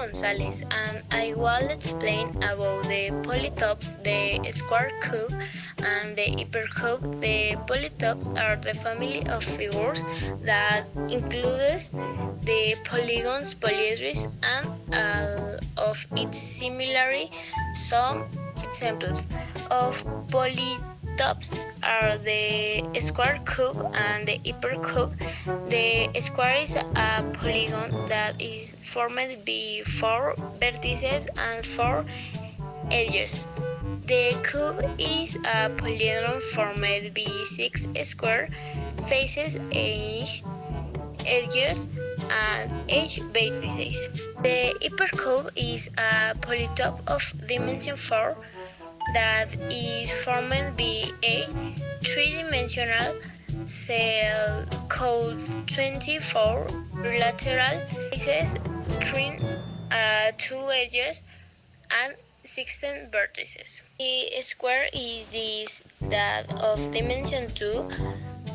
González, and I will explain about the polytopes, the square cube, and the hypercube. The polytopes are the family of figures that includes the polygons, polyedries, and all of its similarly. Some examples of polytopes are the square cube and the hypercube. The square is a polygon that is formed by 4 vertices and 4 edges. The cube is a polygon formed by 6 square faces, 8 edges, and 8 vertices. The hypercube is a polytope of dimension 4 that is formed by a 3-dimensional cell called 24 lateral faces, 2 edges, and 16 vertices. The square is this that of dimension 2.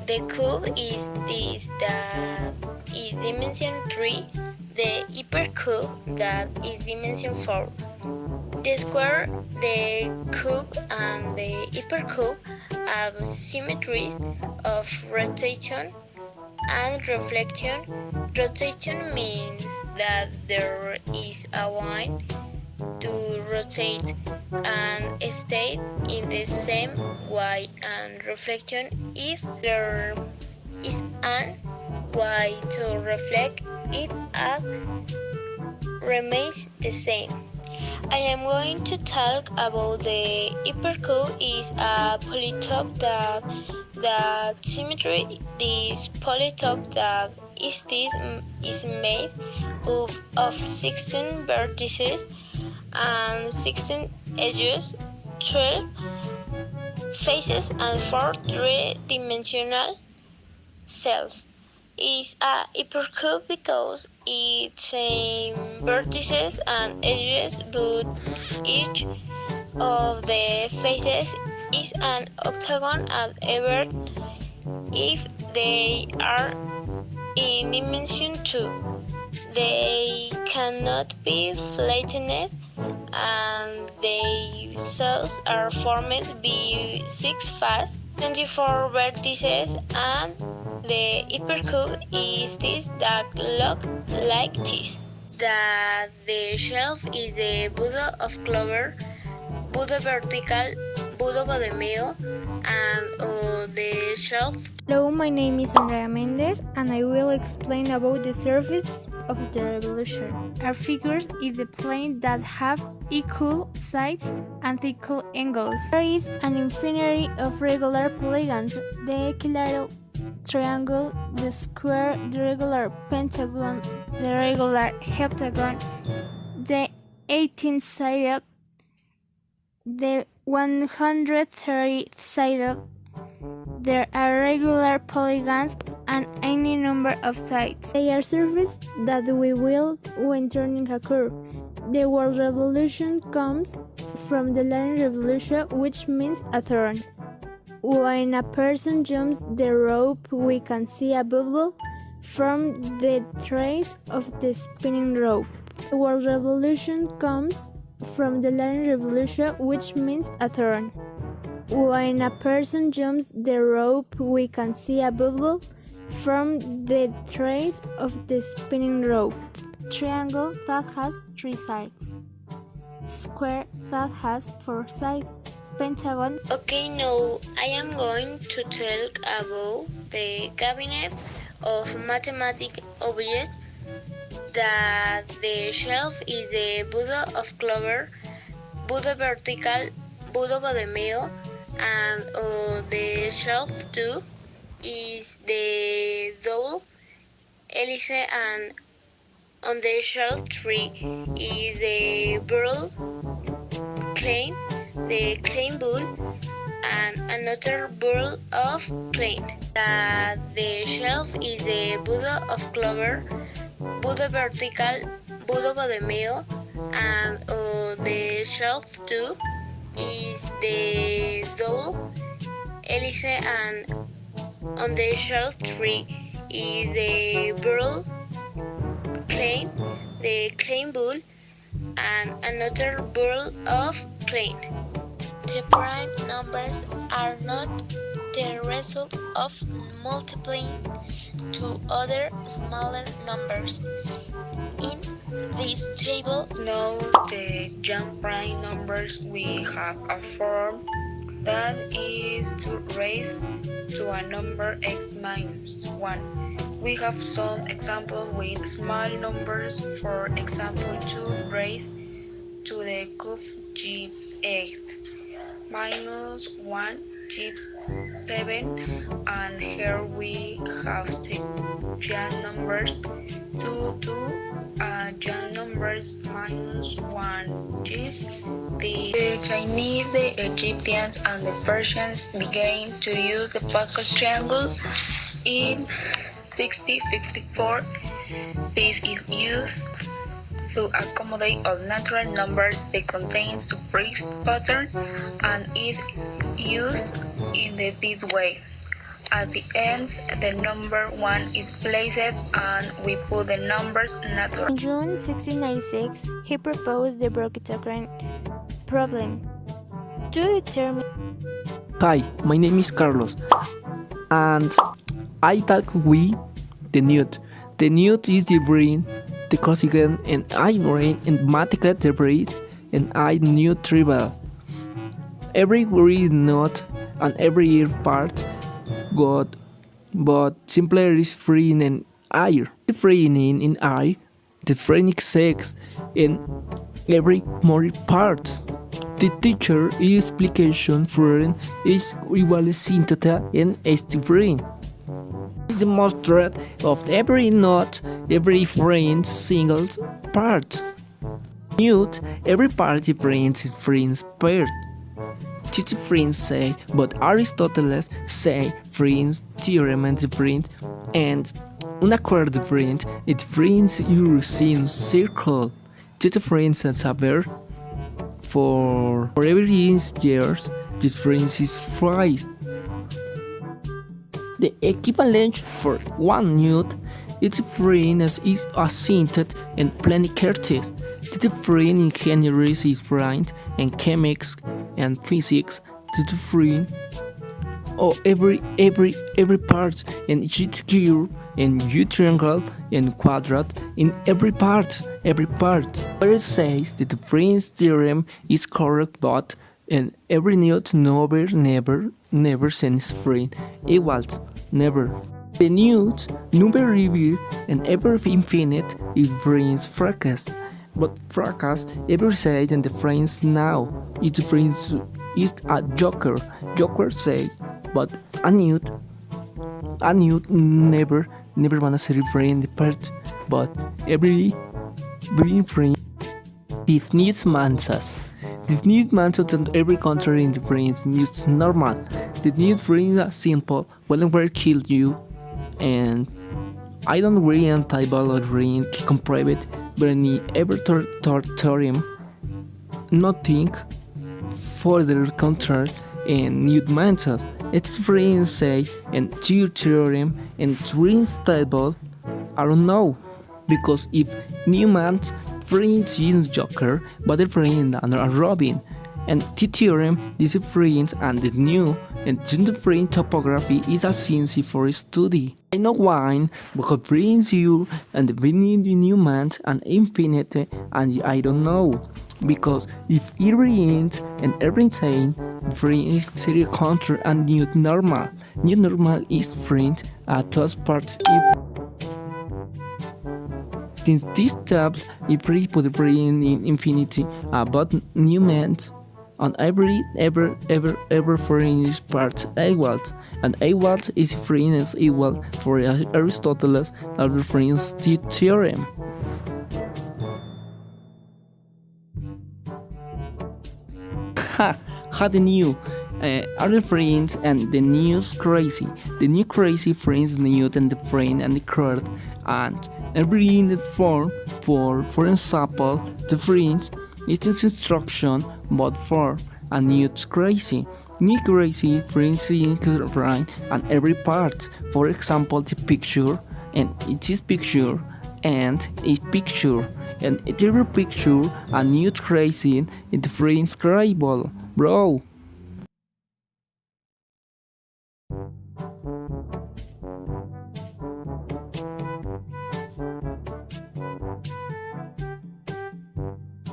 The cube is this that is dimension 3. The hypercube that is dimension 4. The square, the cube, and the hypercube have symmetries of rotation and reflection. Rotation means that there is a line to rotate and stay in the same way, and reflection if there is an way to reflect it and remains the same. I am going to talk about the hypercube is a polytope that symmetry. This polytope that is made of 16 vertices and 16 edges, 12 faces, and 4 3-dimensional cells. Is a hypercube because its same vertices and edges, but each of the faces is an octagon, and even if they are in dimension 2, they cannot be flattened, and the cells are formed by 6 faces, 24 vertices, and the hypercube is this that look like this. That the shelf is the Buddha of clover, Buddha vertical, Buddha by the middle, and the shelf. Hello, my name is Andrea Méndez, and I will explain about the surface of the revolution. Our figures is the plane that have equal sides and equal angles. There is an infinity of regular polygons: the equilateral triangle, the square, the regular pentagon, the regular heptagon, the 18-sided, the 130-sided. There are regular polygons and any number of sides. They are surfaces that we wield when turning a curve. The word revolution comes from the Latin revolution, which means a turn. When a person jumps the rope, we can see a bubble from the trace of the spinning rope. The word revolution comes from the Latin revolution, which means a turn. When a person jumps the rope, we can see a bubble from the trace of the spinning rope. Triangle that has 3 sides. Square that has 4 sides. Pentagon. Okay, now I am going to talk about the cabinet of mathematical objects. That the shelf is the Buddha of clover, Buddha vertical, Buddha by the middle, and the shelf 2 is the double hélice, and on the shelf 3 is the burl crane, the crane bull, and another burl of crane. That the shelf is the Buddha of clover, Buddha vertical, Buddha by the middle, and the shelf 2 is the double hélice, and on the shelf 3 is the burl crane, the crane bull, and another ball of twin. The prime numbers are not the result of multiplying two other smaller numbers. In this table, note the young prime numbers. We have a form that is to raise to a number x minus 1. We have some examples with small numbers, for example 2 raised to the cube gives 8, minus 1 gives 7, and here we have the young numbers 2, young numbers minus 1 gives the Chinese, the Egyptians, and the Persians began to use the Pascal triangle in 1654. This is used to accommodate all natural numbers. They contains the fixed pattern and is used in this way. At the ends, the number 1 is placed and we put the numbers natural. In June 1696, he proposed the Brochetochrane problem to determine. Hi, my name is Carlos, and I talk with the newt. The newt is the brain, the cosine, and I brain, and mathematics the brain, and I newt trivial. Every word note and every ear part got, but simpler is free in air. The free in air, the phrenic sex, in every more part. The teacher explication for is igual theta and brain. Is the most dread of every note, every friend single part. Newt, every part difference is friends paired. Teach friends say, but Aristotle say friends theorem and different, and unacquired different, it friends using circle. Teach friends and saber. For every years, the difference is 5. The equivalent for 1 newt is friend is assented and planicartes. The different in engineering is friend and chemics and physics. The different of every part and G cube and U triangle and quadrant in every part. Where it says that the Friend's theorem is correct, but in every newt never sends friend equals never. The newt number reveal and ever infinite it brings fracas, but fracas ever said and the friends now it friends is a joker. Joker says, but a newt never wanna say friend part, but every friend definite mansas. Definite mansas and every contrary in the brains is normal. The new friends are simple, whenever kill you, and I don't really anti-biology compare it, but any ever theorem, nothing further contrary and new mansas. It's friends say and two theorem and three stable. I don't know, because if Newman's friends use Joker, but the friend are Robin, and the theorem is friends and the new and the friend topography is a science for study. I know why, because friends you and the Newman's and infinite, and I don't know, because if every ends and every sign, friend is serial counter and new normal. New normal is friend at 12 parts if. Since this tab is free put the brain in infinity about Newman's on every ever friend is part equals, and equals is friend is equal for Aristotle's other friends theorem. How the new other friends and the news crazy. The new crazy friends new and the friend and the crowd and every in the form for example the friends is this instruction but for a new crazy. New crazy friends in brain and every part. For example the picture and it is picture and a picture and every picture a new tracing in the free inscribable, bro.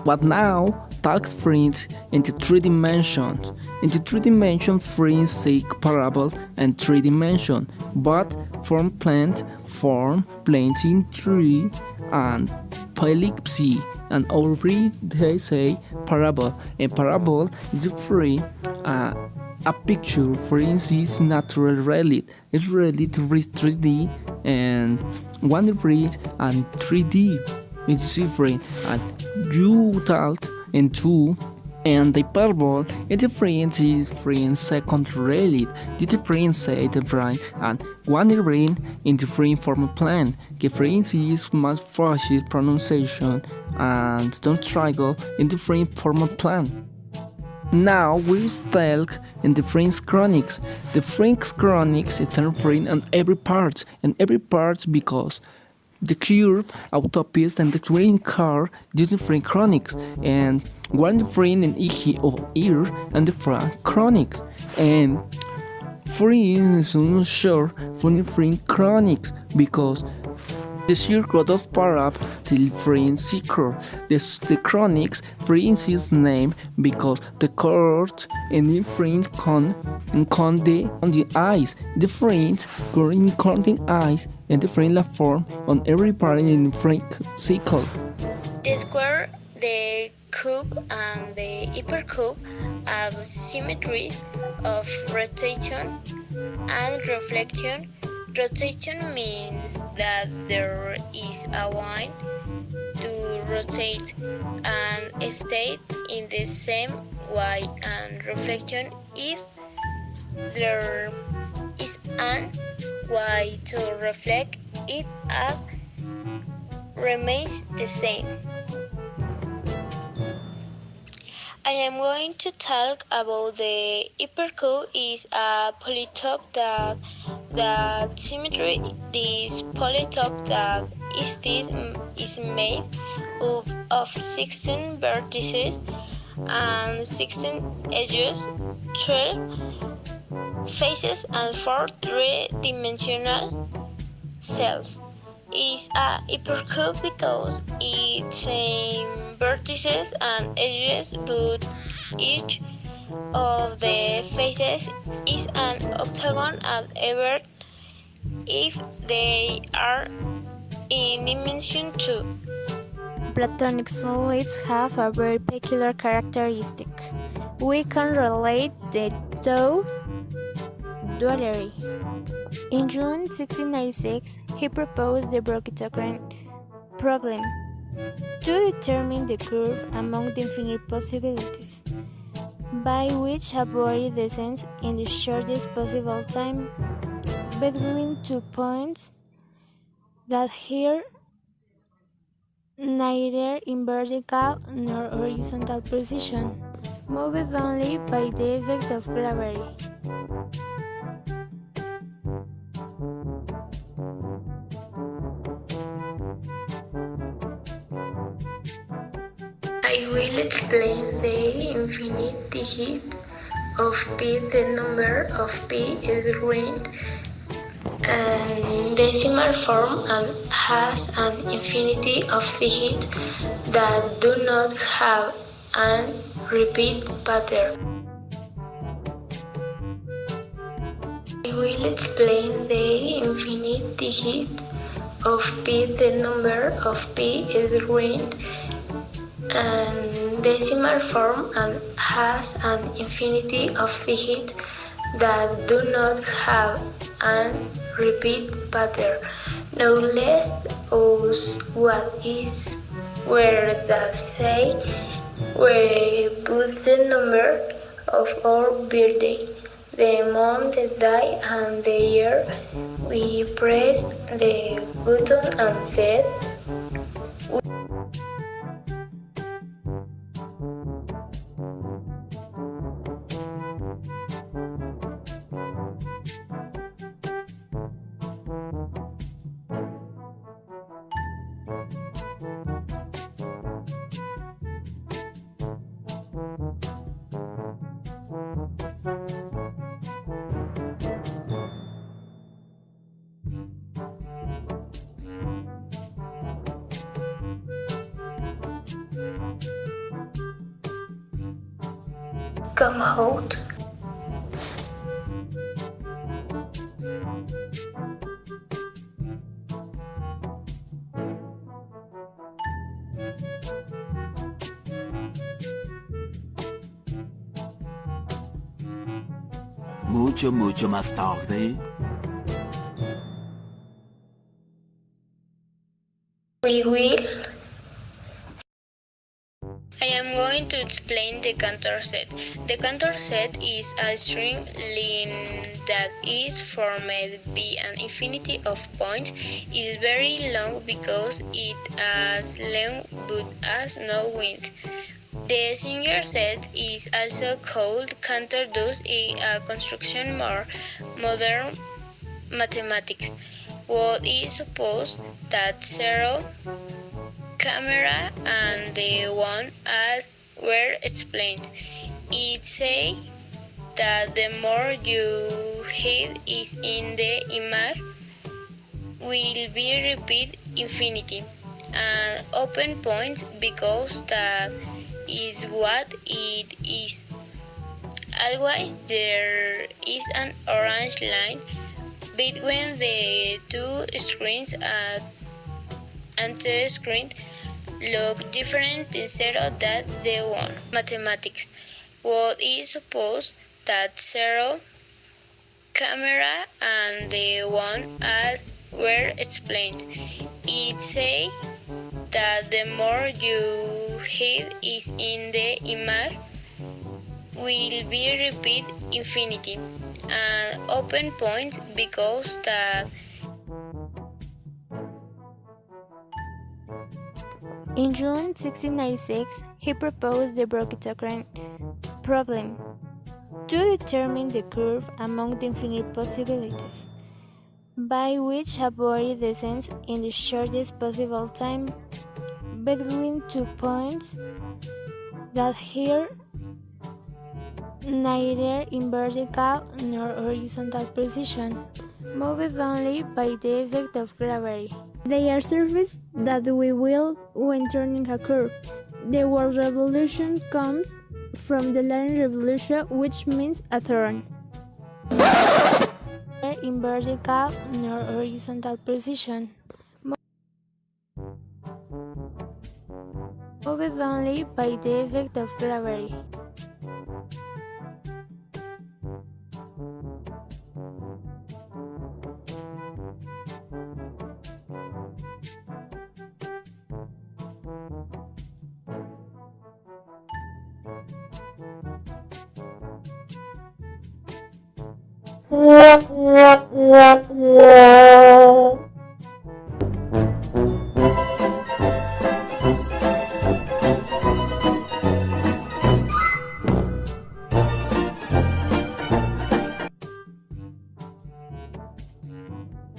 But now, talks friends into three dimensions. In the three dimension, friends seek parable and three dimension, but form plant in three and polypsy. And over they say parable. And parable is free. A picture, for instance, natural reality. It's related to 3D and one read and 3D. It's different, and you talk in two, and the parable is different is friend second related. The difference say different, and one read in different form plan. Difference is much faster pronunciation, and don't struggle in different form plan. Now we talk in the French Chronics. The French Chronics is different on every part, because the curve, autopist, and the green car using different chronics, and one different in each of ear and the front chronics, and free is sure for different chronics because the circle of parab the different secret. The chronics free is named because the court and different on the eyes, different green counting eyes and different la form on every part in different cycle. The square, the cube, and the hypercube have symmetries of rotation and reflection. Rotation means that there is a line to rotate and stay in the same way, and reflection if there is an way to reflect it up remains the same. I am going to talk about the hypercube is a polytope that symmetry. This polytope that is made of 16 vertices and 16 edges, 12 faces and 4 three-dimensional cells. Is a hypercube because its same vertices and edges, but each of the faces is an octagon and ever if they are in dimension 2. Platonic solids have a very peculiar characteristic. We can relate the two duality. In June 1696, he proposed the Brachiogram problem to determine the curve among the infinite possibilities, by which avoid descent in the shortest possible time between 2 points that here neither in vertical nor horizontal position, moved only by the effect of gravity. I will explain the infinite digit of p. The number of p is ranged and decimal form and has an infinity of digits that do not have an repeat pattern. I will explain the infinite digit of p. The number of p is ranged and decimal form and has an infinity of digits that do not have an repeat pattern. Now let's ask what is where that say we put the number of our birthday, the month, the day, and the year. We press the button and said come out. Mucho más tarde. We will. I am going to explain the Cantor set. The Cantor set is a string line that is formed by an infinity of points. It is very long because it has length but has no width. The Singer set is also called Cantor, thus a construction more modern mathematics. What is supposed that zero, camera, and the one as were explained. It say that the more you hit is in the image will be repeat infinity and open point because that is what it is. Always there is an orange line between the two screens and the screen look different in zero than the one. Mathematics. What is supposed that zero, camera, and the one as were explained. It say that the more you hit is in the image will be repeat infinity and open point because that. In June 1696, he proposed the Brochetochrane problem to determine the curve among the infinite possibilities, by which a body descends in the shortest possible time between 2 points that here neither in vertical nor horizontal position, moved only by the effect of gravity. They are surfaces that we wield when turning a curve. The word revolution comes from the Latin revolution, which means a turn. In vertical nor horizontal position, moved only by the effect of gravity.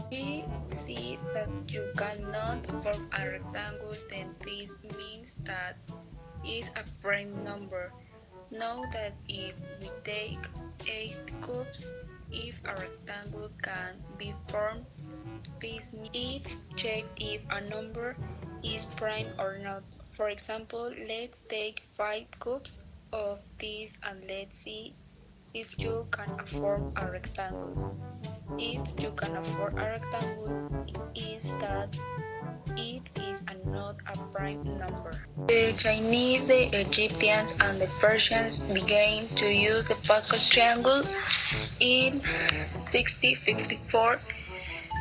We see that you cannot form a rectangle, then this means that is a prime number. Know that if we take 8 cubes, if a rectangle can be formed, this means check if a number is prime or not. For example, let's take 5 cubes of this and let's see if you can form a rectangle. If you can afford a rectangle, is that it is not a prime number. The Chinese, the Egyptians, and the Persians began to use the Pascal triangle in 1654.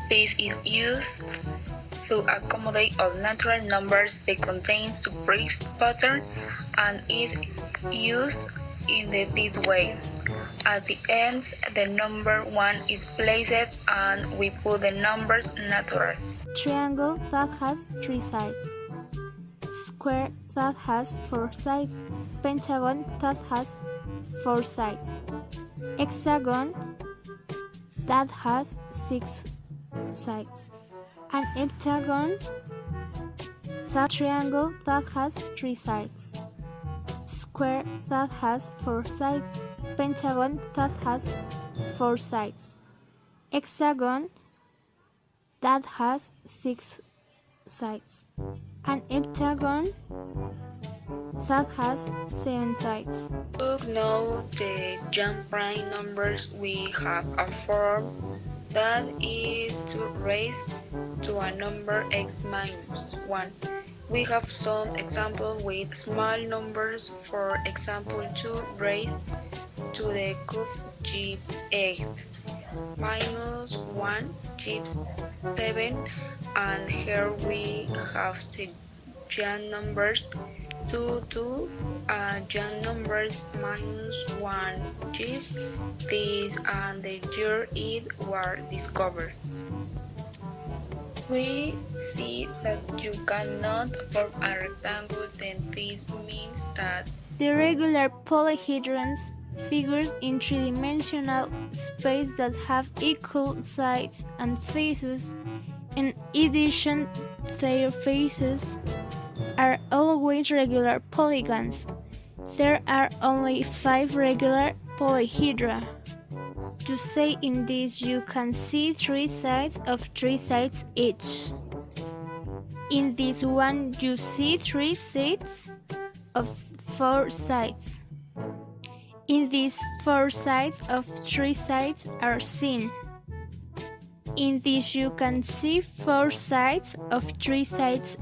This is used to accommodate all natural numbers that contains the prefix pattern and is used in this way. At the ends, the number 1 is placed and we put the numbers natural. Triangle that has 3 sides. Square that has 4 sides. Pentagon that has 4 sides. Hexagon that has 6 sides. An heptagon, a triangle that has 3 sides. Square that has 4 sides. Pentagon that has 4 sides. Hexagon that has 6 sides. An heptagon that has 7 sides. To know the jump prime numbers, we have a form that is to raise to a number x minus 1. We have some examples with small numbers, for example 2 raised to the cube gives 8, minus 1 gives 7, and here we have the giant numbers 2 giant numbers minus 1 gives this, and the year it was discovered. We see that you cannot form a rectangle, then this means that The regular polyhedrons figures in three-dimensional space that have equal sides and faces. In addition, their faces are always regular polygons. There are only 5 regular polyhedra. To say in this, you can see 3 sides of 3 sides each. In this one, you see 3 sides of 4 sides. In these 4 sides of 3 sides are seen. In this, you can see 4 sides of 3 sides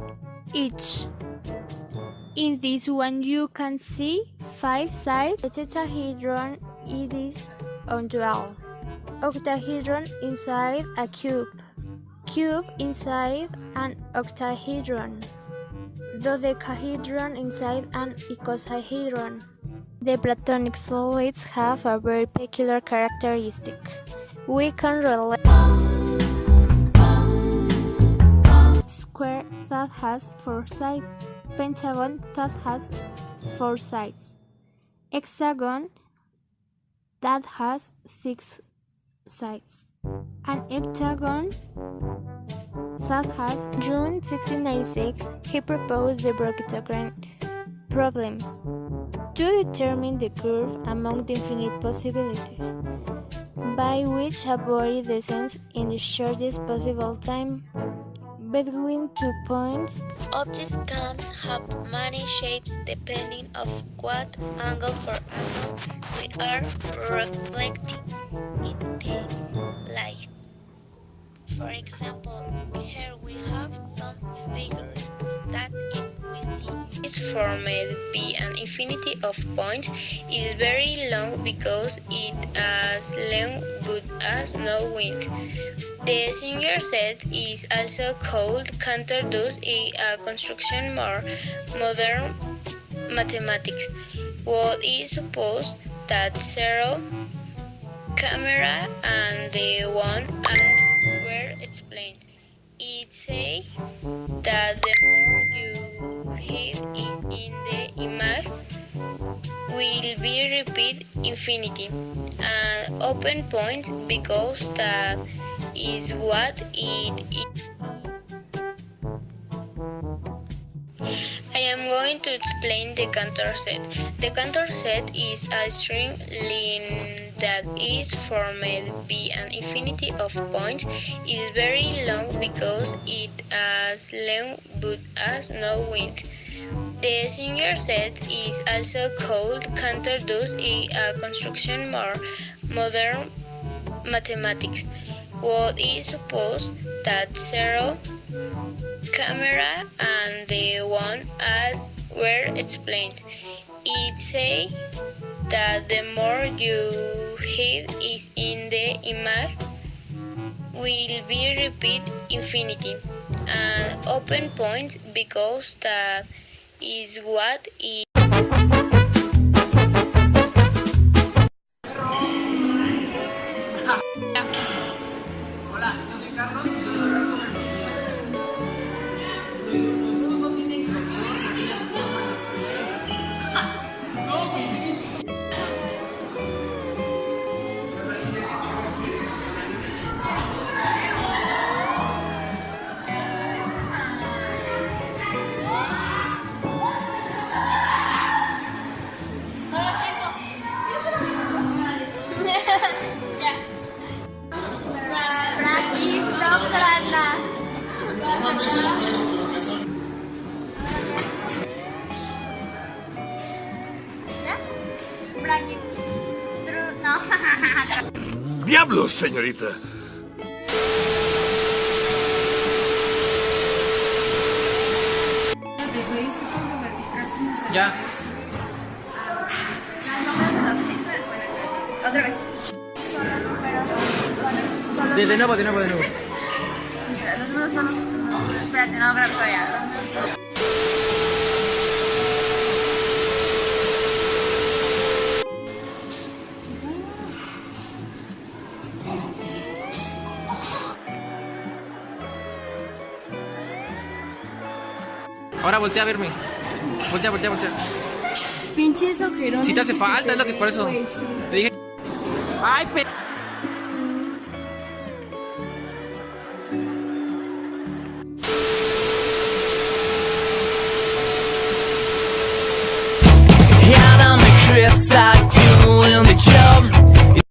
each. In this one, you can see 5 sides. The tetrahedron is on 12. Octahedron inside a cube. Cube inside an octahedron. Dodecahedron inside an icosahedron. The Platonic solids have a very peculiar characteristic. We can relate square that has 4 sides, pentagon that has 4 sides, hexagon that has 6 sides, an heptagon that has. June 1696, he proposed the Brachiogram problem to determine the curve among the infinite possibilities, by which a body descends in the shortest possible time between 2 points. Objects can have many shapes depending on what angle for angle we are reflecting in the light. For example, here we have some figures that if we see is formed by an infinity of points is very long because it has length but has no width. The singular set is also called counter, thus a construction more modern mathematics. What is supposed that zero, camera, and the one as were explained. It says that the more you hit is in the image will be repeat infinity and open point because that is what it is. I am going to explain the counter set. The counter set is a string line that is formed by an infinity of points. It is very long because it has length but has no width. The singular set is also called counter, thus a construction more modern mathematics. What is supposed that zero, camera, and the one as were explained. It says that the more you hit is in the image will be repeat infinity and open point because that is what it. Hola, yo soy Carlos y voy a hablar sobre los no tienen inversión y aquella forma de expresión. No, güey. ¡Diablos, señorita! Ya. Otra vez. De nuevo. Los números son los... Espérate, no, grabo todavía. Ahora voltea a verme. Voltea. Pinches ojerones. Si te hace falta, es lo que por eso. Te dije. ¡Ay,